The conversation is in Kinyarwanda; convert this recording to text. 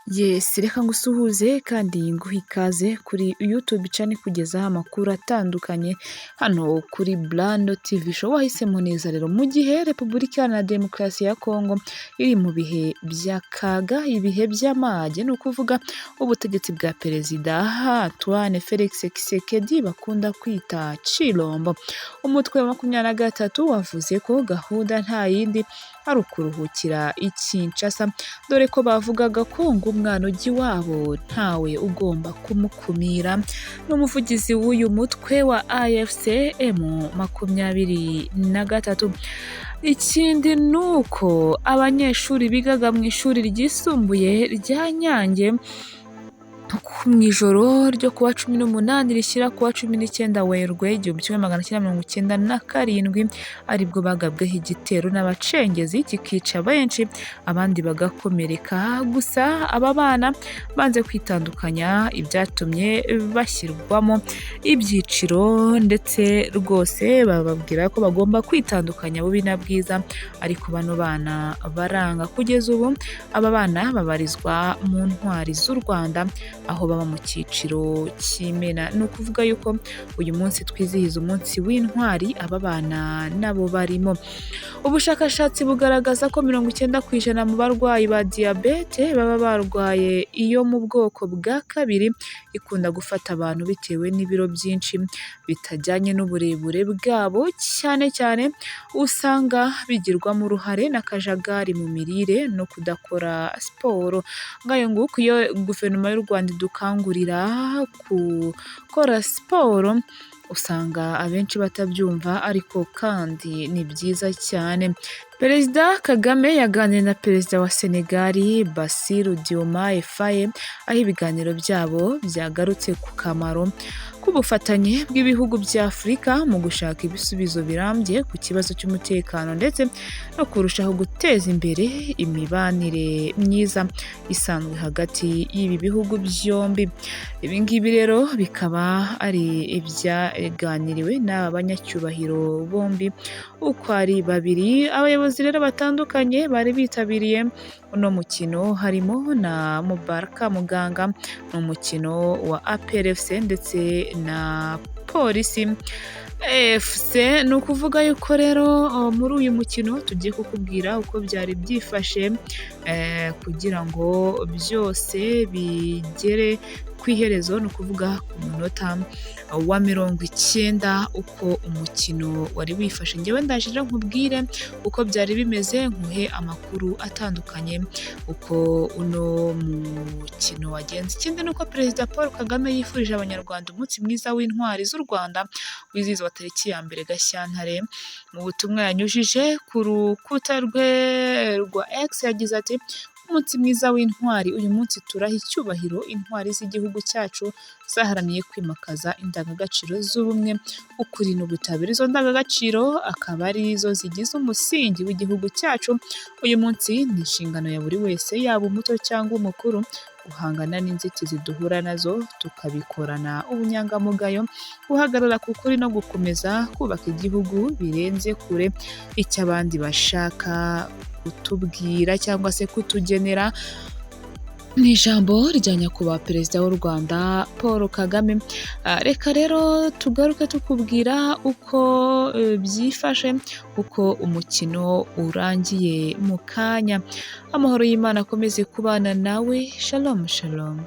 Yes, reka ngusuhuze kandi nguhe ikaze kuri YouTube channel kugezaho amakuru atandukanye hano kuri Blando TV Show. Wahisemo neza rero mu gihe Repubulika Iharanira Demokarasi ya Kongo iri mu bihe by'akaga, ibihe by'amage, ni ukuvuga ubutegetsi bwa Perezida Antoine Felix Tshisekedi bakunda kwita Chilombo. Umutwe wa 23 wavuze ko gahunda nta yindi ari ukuruhukira i Kinshasa, dore ko bavugaga ko ngo umwana ujya iwabo ntawe ugomba kumukumira. N'umuvugizi w'uyu mutwe wa AFC M23. Ikindi ni uko abanyeshuri bigaga mu ishuri ryisumbuye rya Nyange mu ijoro ryo kuwa 18 rishyira kuwa 19 Werurwe 1997 aribwo bagabweho igitero n'abacengezi kikica benshi abandi bagakomereka. Gusa aba bana banze kwitandukanya, ibyatumye bashyirwamo ibyiciro ndetse rwose bababwira ko bagomba kwitandukanya bubi na bwiza, ariko bano bana baranga. Kugeza ubu aba bana babarizwa mu ntwari z'u Rwanda aho baba mu cyiciro cy'Imena. Ni ukuvuga yuko uyu munsi twizihiza umunsi w'intwari, aba bana nabo barimo. Ubushakashatsi bugaragaza ko 90% mu barwayi ba diyabete baba barwaye iyo mu bwoko bwa kabiri, ikunda gufata abantu bitewe n'ibiro byinshi bitajyanye n'uburebure bwabo, cyane cyane usanga bigirwamo uruhare n'akajagari mu mirire no kudakora siporo. Ngayo nguko iyo guverinoma y'u Rwanda idukangurira gukora siporo, usanga abenshi batabyumva, ariko kandi ni byiza cyane. Perezida Kagame yaganiriye na Perezida wa Senegal Bassirou Diomaye Faye, aho ibiganiro byabo byagarutse ku kamaro k'ubufatanye bw'ibihugu bya Afurika mu gushaka ibisubizo birambye ku kibazo cy'umutekano ndetse no kurushaho guteza imbere imibanire myiza isanzwe hagati y'ibi bihugu byombi. Ibi ngibi rero bikaba ari ibyaganiriwe n'aba banyacyubahiro bombi uko ari babiri. Abayobozi rero batandukanye bari bitabiriye uno mukino, harimo na Mubaraka Muganga, ni umukino wa APR FC ndetse na Polisi FC. Ni ukuvuga yuko rero muri uyu mukino tugiye kukubwira uko byari byifashe kugira ngo byose bigere ku iherezo, ni ukuvuga ku munota wa 90 uko umukino wari wifashe. Njyewe ndaje nkubwire uko byari bimeze, nkuhe amakuru atandukanye uko uno mukino wagenze. Ikindi ni uko Perezida Paul Kagame yifurije Abanyarwanda umunsi mwiza w'intwari z'u Rwanda wizihizwa tariki ya 2 Gashyantare. Mu butumwa yanyujije ku rukuta rwe rwa X yagize ati: umunsi mwiza w'intwari, uyu munsi turaha icyubahiro intwari z'igihugu cyacu zaharaniye kwimakaza indangagaciro z'ubumwe, ukuri n'ubutabera. Izo ndangagaciro akaba ari zo zigize umusingi w'igihugu cyacu. Uyu munsi ni inshingano ya buri wese, yaba umuto cyangwa umukuru, guhangana n'inzitizi duhura nazo tukabikorana ubunyangamugayo, guhagarara ku kuri no gukomeza kubaka igihugu birenze kure icyo abandi bashaka kutubwira cyangwa se kutugenera. Ni ijambo rya nyakubahwa Perezida w'u Rwanda Paul Kagame. Reka rero tugaruke tukubwira uko byifashe, uko umukino urangiye mu kanya. Amahoro y'Imana akomeze kubana nawe. Shalom shalom.